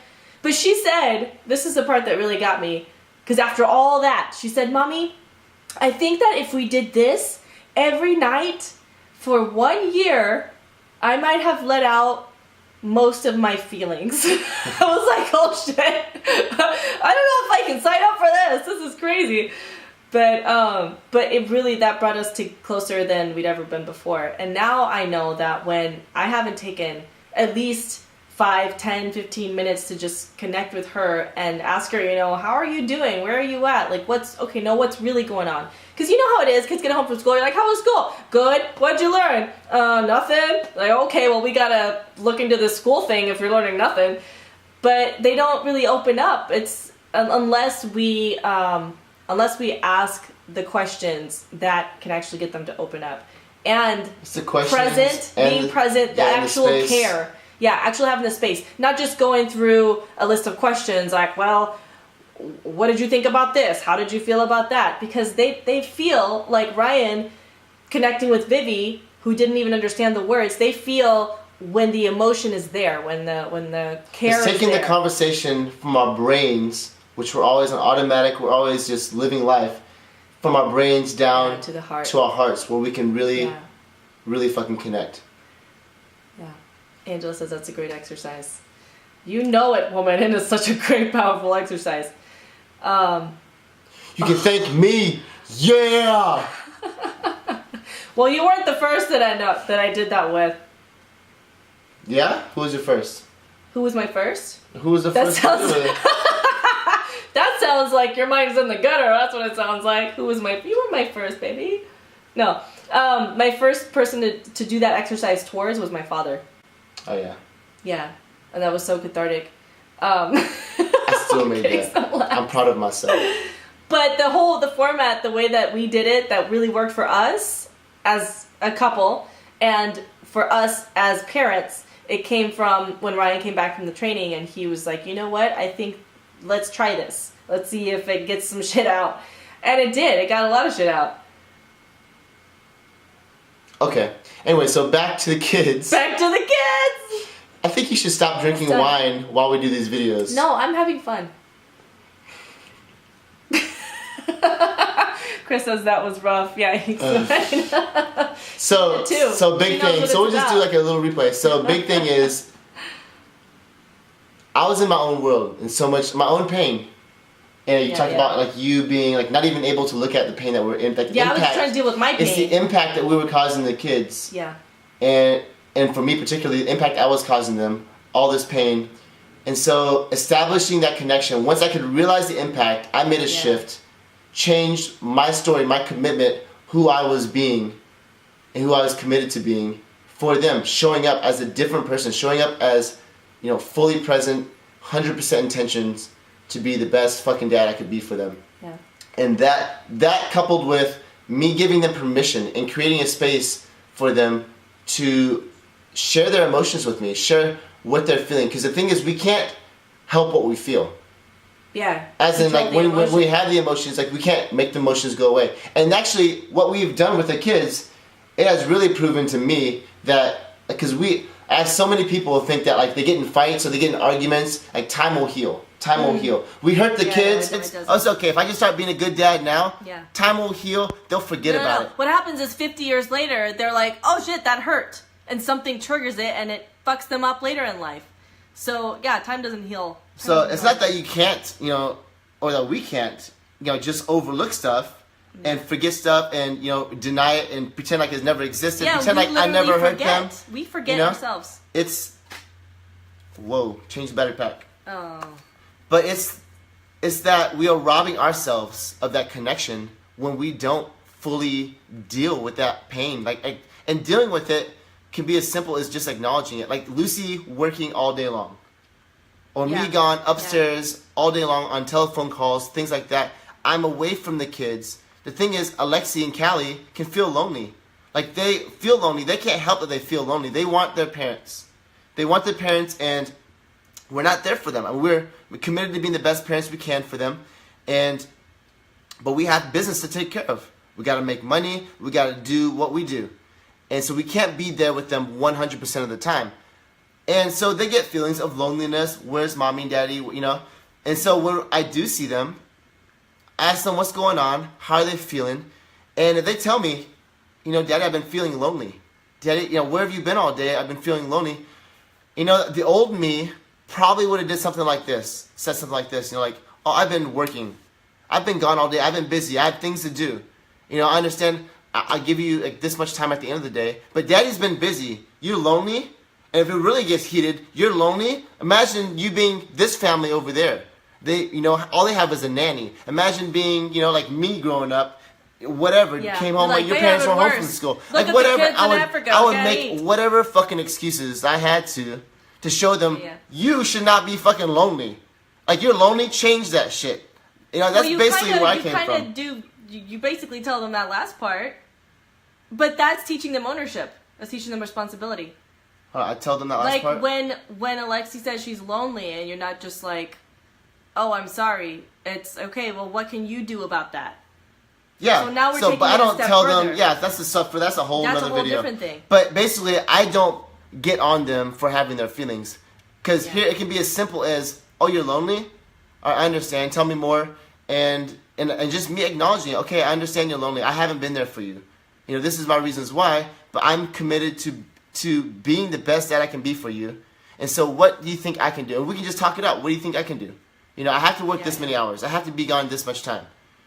But she said, this is the part that really got me, Because after all that, she said, Mommy, I think that if we did this every night for 1 year, I might have let out most of my feelings. I was like, oh shit. I don't know if I can sign up for this. This is crazy. But it really, that brought us to closer than we'd ever been before. And now I know that when I haven't taken at least 5, 10, 15 minutes to just connect with her and ask her, how are you doing? Where are you at? Like, what's really going on? Because you know how it is. Kids get home from school. You're like, how was school? Good. What'd you learn? Nothing. Like, okay, well, we gotta look into this school thing if you're learning nothing. But they don't really open up. It's unless we ask the questions that can actually get them to open up. And it's the questions being present, the actual care. Yeah, actually having the space. Not just going through a list of questions like, well, what did you think about this? How did you feel about that? Because they feel like Ryan connecting with Vivi, who didn't even understand the words, they feel when the emotion is there, when the care is there. It's taking the conversation from our brains, which we're always on automatic, we're always just living life, from our brains down to the heart, to our hearts, where we can really fucking connect. Yeah. Angela says that's a great exercise. You know it, woman, and it's such a great, powerful exercise. You can thank me. Yeah. Well, you weren't the first that I did that with. Yeah? Who was your first? Who was my first? Who was the first? That sounds like your mind's in the gutter. That's what it sounds like. You were my first, baby. No. My first person to do that exercise towards was my father. Oh, yeah. Yeah. And that was so cathartic. I still made that. I'm proud of myself. But the format, the way that we did it, that really worked for us as a couple and for us as parents, it came from when Ryan came back from the training and he was like, you know what? I think let's try this. Let's see if it gets some shit out. And it did. It got a lot of shit out. Okay. Anyway, so back to the kids. Back to the kids! I think you should stop drinking wine while we do these videos. No, I'm having fun. Chris says that was rough. Yeah, he's fine. So big thing. So we'll just do like a little replay. So big thing is, I was in my own world and so much my own pain. And you talked about like you being like not even able to look at the pain that we're in. Like, I was just trying to deal with my pain. It's the impact that we were causing the kids. Yeah. And for me particularly, the impact I was causing them, all this pain. And so establishing that connection, once I could realize the impact, I made a shift, changed my story, my commitment, who I was being and who I was committed to being for them, showing up as a different person, showing up as, fully present, 100% intentions to be the best fucking dad I could be for them. Yeah. And that coupled with me giving them permission and creating a space for them to share their emotions with me, share what they're feeling. Because the thing is, we can't help what we feel. Yeah. As in, like, when we have the emotions, like, we can't make the emotions go away. And actually, what we've done with the kids, it has really proven to me that, because as so many people think that, like, they get in fights or they get in arguments, like, time will heal. Time will heal. We hurt the kids. It's okay. If I just start being a good dad now, time will heal. They'll forget about it. What happens is 50 years later, they're like, oh shit, that hurt. And something triggers it and it fucks them up later in life. So, yeah, time doesn't heal. So it's not that you can't, or that we can't, just overlook stuff and forget stuff and, deny it and pretend like it's never existed. Yeah, pretend like I never hurt them. We forget ourselves. Whoa, change the battery pack. Oh. But it's that we are robbing ourselves of that connection when we don't fully deal with that pain. And dealing with it can be as simple as just acknowledging it. Like Lucy working all day long. Or me gone upstairs all day long on telephone calls, things like that. I'm away from the kids. The thing is, Alexi and Callie can feel lonely. Like, they feel lonely. They can't help that they feel lonely. They want their parents. And we're not there for them. I mean, we're committed to being the best parents we can for them. But we have business to take care of. We got to make money. We got to do what we do. And so we can't be there with them 100% of the time. And so they get feelings of loneliness. Where's mommy and daddy, And so when I do see them, ask them what's going on, how are they feeling, and if they tell me, Daddy, I've been feeling lonely. Daddy, where have you been all day? I've been feeling lonely. The old me probably would have did something like this, said something like this, like, oh, I've been working. I've been gone all day. I've been busy. I have things to do. I understand I give you like this much time at the end of the day, but Daddy's been busy. You're lonely, and if it really gets heated, you're lonely. Imagine you being this family over there. They, all they have is a nanny. Imagine being, like me growing up, whatever. You came home, like your parents were home from school. Look like whatever. I would make whatever fucking excuses I had to show them you should not be fucking lonely. Like you're lonely, change that shit. That's basically where I came from. You basically tell them that last part, but that's teaching them ownership. That's teaching them responsibility. I tell them that last part? Like when Alexi says she's lonely and you're not just like, oh, I'm sorry. It's okay. Well, what can you do about that? Yeah. So now we're taking but I don't it a step tell further. them. Yeah, that's a whole That's other a whole video. different thing. But basically, I don't get on them for having their feelings, because here it can be as simple as, oh, you're lonely. I understand. Tell me more, and just me acknowledging, okay, I understand you're lonely. I haven't been there for you. This is my reasons why, but I'm committed to being the best dad I can be for you. And so, what do you think I can do? And we can just talk it out. What do you think I can do? I have to work this many hours. I have to be gone this much time.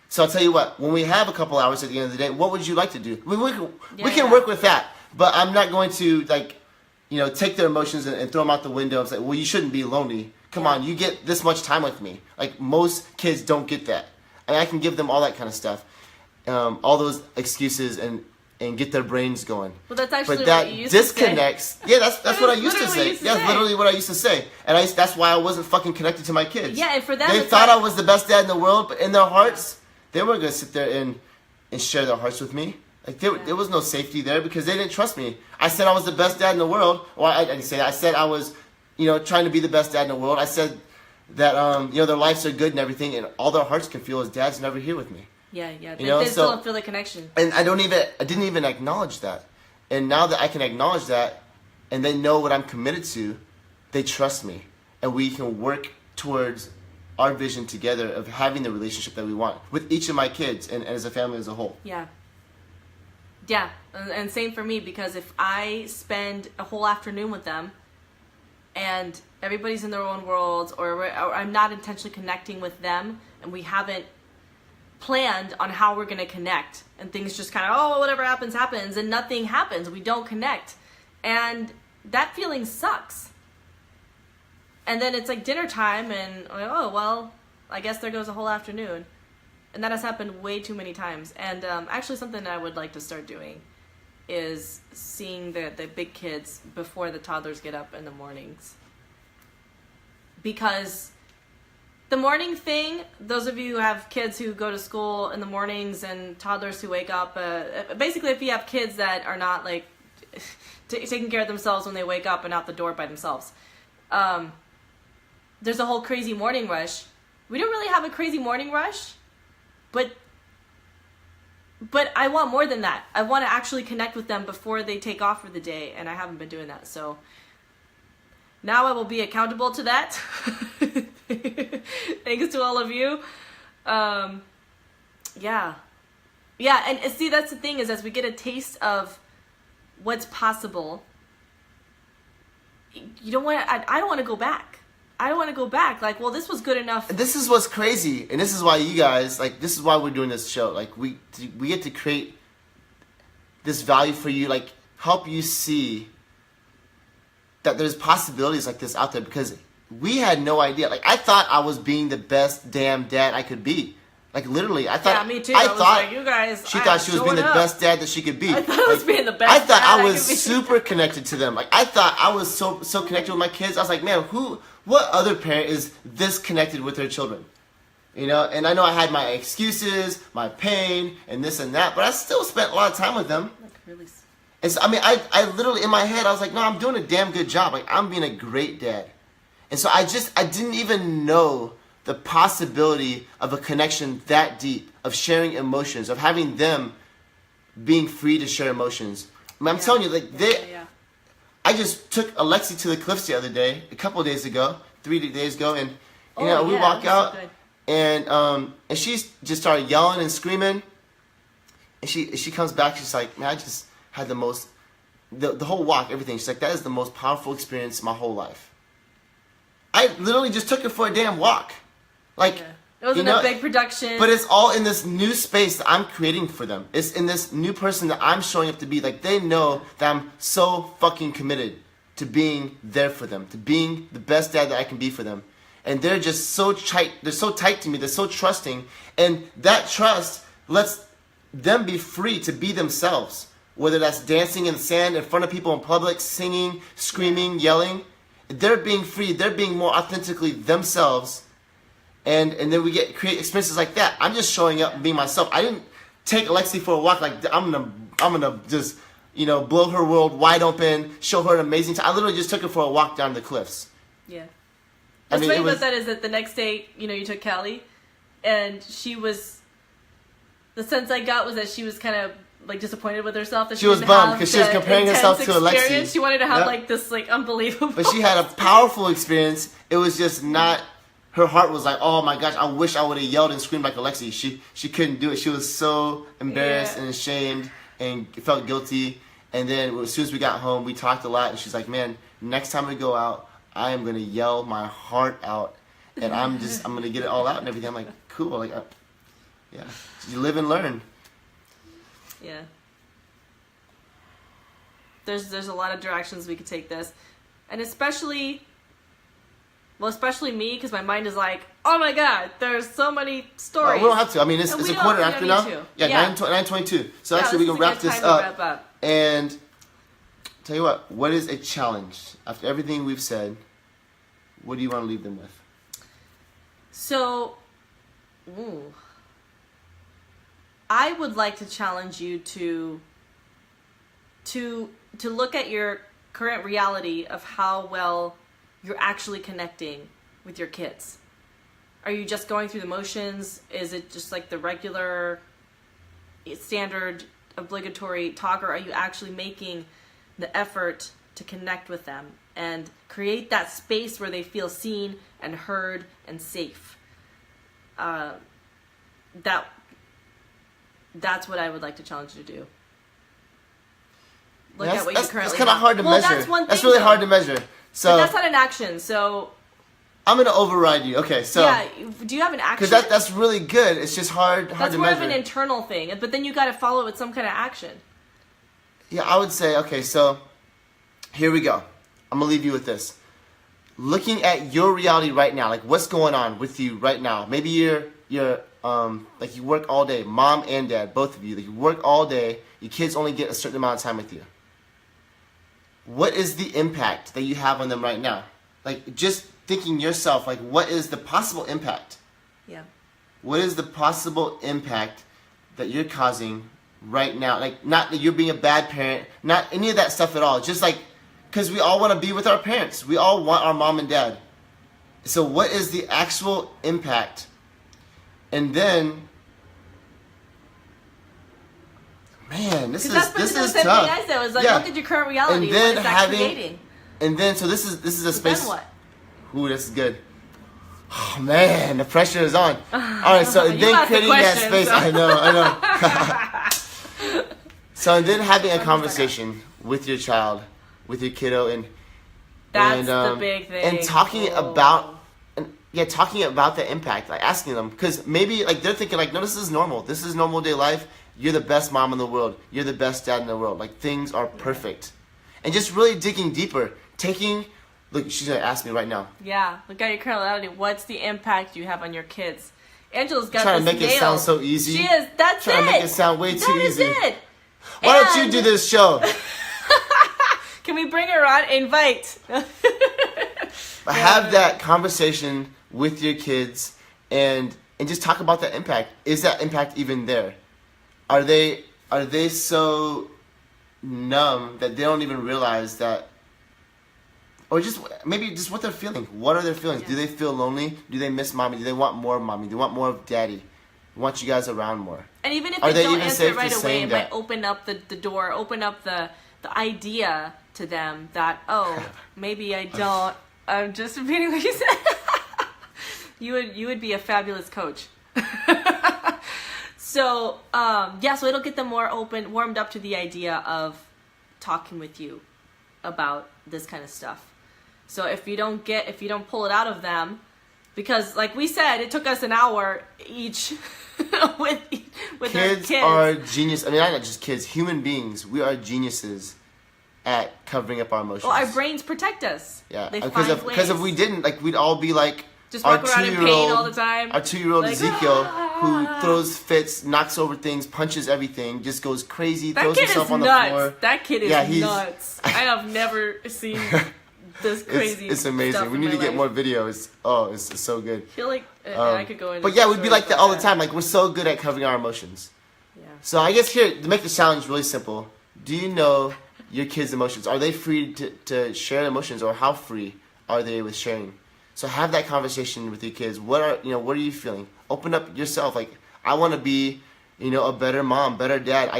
So I'll tell you what. When we have a couple hours at the end of the day, what would you like to do? We can work with that, but I'm not going to take their emotions and throw them out the window and say, well, you shouldn't be lonely. Come on, you get this much time with me. Like most kids don't get that. And I can give them all that kind of stuff, all those excuses and get their brains going. Well, that's actually but that what you used disconnects. To say. Yeah, that's what I used to say. Yeah, literally what I used to say. And that's why I wasn't fucking connected to my kids. Yeah, and for them, they thought I was the best dad in the world, but in their hearts, they weren't gonna sit there and share their hearts with me. Like there was no safety there because they didn't trust me. I said I was the best dad in the world. Well, I didn't say that. I said I was, trying to be the best dad in the world. I said that their lives are good and everything, and all their hearts can feel is Dad's never here with me. Yeah. They still don't feel the connection. And I didn't even acknowledge that. And now that I can acknowledge that, and they know what I'm committed to, they trust me, and we can work towards our vision together of having the relationship that we want with each of my kids and as a family as a whole. Yeah. Yeah, and same for me, because if I spend a whole afternoon with them and everybody's in their own worlds, or I'm not intentionally connecting with them, and we haven't planned on how we're going to connect, and things just kind of, whatever happens, happens, and nothing happens, we don't connect, and that feeling sucks. And then it's like dinner time, and I guess there goes a whole afternoon. And that has happened way too many times. And actually something that I would like to start doing is seeing the big kids before the toddlers get up in the mornings. Because the morning thing, those of you who have kids who go to school in the mornings and toddlers who wake up, basically if you have kids that are not like taking care of themselves when they wake up and out the door by themselves, there's a whole crazy morning rush. We don't really have a crazy morning rush. But I want more than that. I want to actually connect with them before they take off for the day, and I haven't been doing that. So now I will be accountable to that. Thanks to all of you. Yeah, and see, that's the thing, is as we get a taste of what's possible, I don't want to go back. I don't want to go back. Like, well, this was good enough. This is what's crazy, and this is why you guys, this is why we're doing this show. Like, we get to create this value for you, help you see that there's possibilities like this out there, because we had no idea. I thought I was being the best damn dad I could be. Literally, I thought. Yeah, me too. I was like, you guys. She thought she was being the best dad that she could be. I thought I was being the best. I thought dad I was super connected to them. I thought I was so connected with my kids. I was like, man, what other parent is this connected with their children? And I know I had my excuses, my pain, and this and that, but I still spent a lot of time with them. Really. And so, I literally, in my head, I was like, no, I'm doing a damn good job. I'm being a great dad. And so I didn't even know the possibility of a connection that deep, of sharing emotions, of having them being free to share emotions. I'm telling you, I just took Alexi to the cliffs the other day, a couple of days ago, 3 days ago, and we walk out, and she just started yelling and screaming. And she comes back. She's like, man, I just had the most, the whole walk, everything. She's like, that is the most powerful experience in my whole life. I literally just took her for a damn walk. Like, yeah. It wasn't a big production. But it's all in this new space that I'm creating for them. It's in this new person that I'm showing up to be. Like, they know that I'm so fucking committed to being there for them, to being the best dad that I can be for them. And they're just so tight. They're so tight to me. They're so trusting. And that trust lets them be free to be themselves. Whether that's dancing in the sand in front of people in public, singing, screaming, yelling. They're being free. They're being more authentically themselves. And then we create experiences like that. I'm just showing up and being myself. I didn't take Alexi for a walk like I'm gonna just, blow her world wide open, show her an amazing time. I literally just took her for a walk down the cliffs. Yeah. What's funny about that is that the next day, you took Callie, and the sense I got was that she was kind of like disappointed with herself. That she was bummed because she was comparing herself to Alexi. She wanted to have this unbelievable. But she had a powerful experience. It was just not. Her heart was like, oh my gosh, I wish I would have yelled and screamed like Alexi. She couldn't do it. She was so embarrassed and ashamed and felt guilty. And then as soon as we got home, we talked a lot. And she's like, man, next time we go out, I am gonna yell my heart out, and I'm gonna get it all out and everything. I'm like, cool, like, yeah, you live and learn. Yeah. There's a lot of directions we could take this, and especially me, because my mind is like, oh my god, there's so many stories. We don't have to. I mean, it's a quarter after now. Yeah, 9:22. So actually, we can wrap this up. And tell you what is a challenge? After everything we've said, what do you want to leave them with? So, I would like to challenge you to look at your current reality of how well you're actually connecting with your kids. Are you just going through the motions? Is it just like the regular, standard, obligatory talk, or are you actually making the effort to connect with them and create that space where they feel seen and heard and safe? That's what I would like to challenge you to do. Look at what you currently have. That's kind of hard to measure. That's one thing. That's really hard to measure. So but that's not an action. So I'm gonna override you. Okay, so yeah, do you have an action? Because that's really good. It's just hard to measure. That's more of an internal thing, but then you got to follow it with some kind of action. Yeah, I would say, okay, so here we go. I'm gonna leave you with this. Looking at your reality right now, like what's going on with you right now. Maybe you're like you work all day, mom and dad, both of you. Like you work all day. Your kids only get a certain amount of time with you. What is the impact that you have on them right now? Like just thinking yourself, like what is the possible impact? Yeah. What is the possible impact that you're causing right now? Like not that you're being a bad parent, not any of that stuff at all. Just like, because we all want to be with our parents. We all want our mom and dad. So what is the actual impact? And then, man, this is tough. I said was like, look at your current reality. And then what is that creating? And then, so this is a space. Then what? Ooh, this is good. Oh man, the pressure is on. All right, so then creating that space. I know. So then having a conversation with your child, with your kiddo, and that's the big thing. And talking about. Talking about the impact, like asking them, because maybe like they're thinking like, no, this is normal. This is normal day life. You're the best mom in the world. You're the best dad in the world. Like things are perfect, and just really digging deeper. Look, she's gonna ask me right now. Yeah, look at your current reality. What's the impact you have on your kids? Angela's got trying this to make it sound so easy. She is. That's trying it. to make it sound way too easy. That is it. Why don't you do this show? Can we bring her on? Invite. Have that conversation with your kids and just talk about that impact. Is that impact even there? Are they so numb that they don't even realize that, or just maybe just what they're feeling? What are their feelings? Yeah. Do they feel lonely? Do they miss mommy? Do they want more of mommy? Do they want more of daddy? Want you guys around more? And even if they don't answer it right away, it might open up the door, open up the idea to them that, oh, maybe I don't. I'm just repeating what you said. You would be a fabulous coach. So, so it'll get them more warmed up to the idea of talking with you about this kind of stuff. So if you don't pull it out of them, because like we said, it took us an hour each with kids. Kids are genius. I mean, not just kids, human beings. We are geniuses at covering up our emotions. Well, our brains protect us. Yeah, they because if we didn't, like, we'd all be like just walk around in pain all the time. Our 2-year-old like, Ezekiel, who throws fits, knocks over things, punches everything, just goes crazy, throws himself on the floor. That kid is nuts. I have never seen this crazy. It's amazing. We need to get more videos. Oh, it's so good. I feel like I could go into. But yeah, we'd be like that all the time. Like, we're so good at covering our emotions. Yeah. So I guess here, to make the challenge really simple, do you know your kids' emotions? Are they free to share emotions, or how free are they with sharing? So have that conversation with your kids. What are you feeling? Open up yourself. Like, I want to be, a better mom, better dad.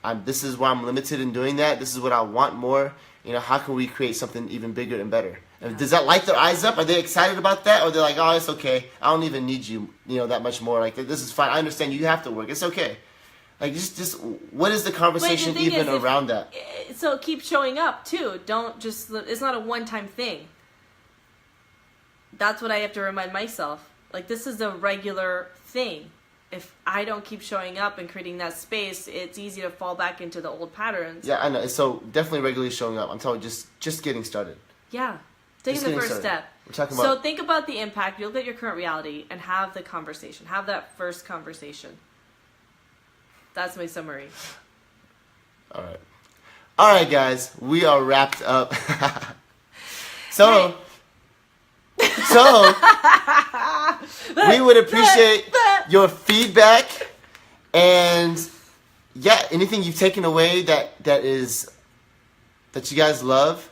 I'm this is why I'm limited in doing that. This is what I want more. How can we create something even bigger and better? And does that light their eyes up? Are they excited about that? Or they're like, oh, it's okay. I don't even need you, that much more. Like, this is fine. I understand you have to work. It's okay. Like, just what is the conversation even around that? So keep showing up, too. Don't just, it's not a one-time thing. That's what I have to remind myself. Like, this is a regular thing. If I don't keep showing up and creating that space, it's easy to fall back into the old patterns. Yeah, I know. So definitely regularly showing up. I'm telling you, just getting started. Yeah. Taking the first step. We're talking about... So think about the impact. Look at your current reality and have the conversation. Have that first conversation. That's my summary. All right, guys. We are wrapped up. So we would appreciate your feedback, and anything you've taken away that you guys love,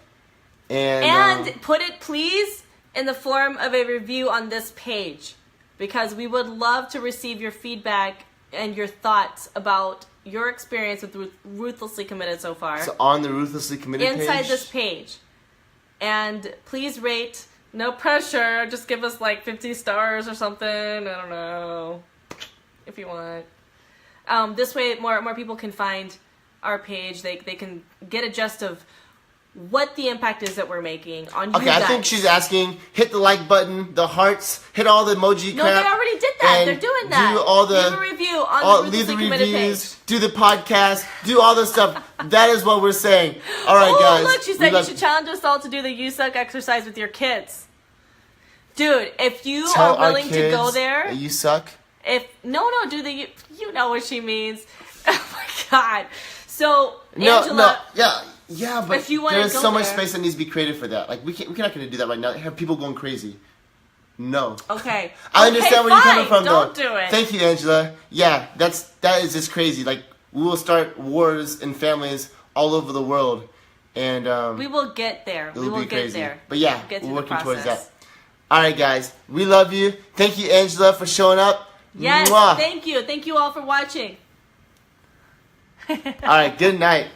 and put it please in the form of a review on this page, because we would love to receive your feedback and your thoughts about your experience with Ruthlessly Committed so far. So on the Ruthlessly Committed page? Inside this page. And please rate. No pressure. Just give us like 50 stars or something. I don't know. If you want. This way more people can find our page. They can get a gist of what the impact is that we're making on you guys. Okay, I think she's asking, hit the like button, the hearts, hit all the emoji crap. No, they already did that. They're doing that. Leave a review on the Ruthlessly Committed reviews, page. Do the podcast, do all the stuff. That is what we're saying. All right, guys. Oh, look, she said you should challenge us all to do the You Suck exercise with your kids. Dude, if you are willing to go there... You suck? Do the... You know what she means. Oh, my God. So, Angela... Yeah, but if you there's so much space that needs to be created for that. Like, we're not going to do that right now. Have people going crazy. No. Okay. I understand where you're coming from, Don't do it. Thank you, Angela. Yeah, that is just crazy. Like, we will start wars in families all over the world. And we will get there. We will get there. But yeah, we're working towards that. All right, guys. We love you. Thank you, Angela, for showing up. Yes, Mwah. Thank you. Thank you all for watching. All right, good night.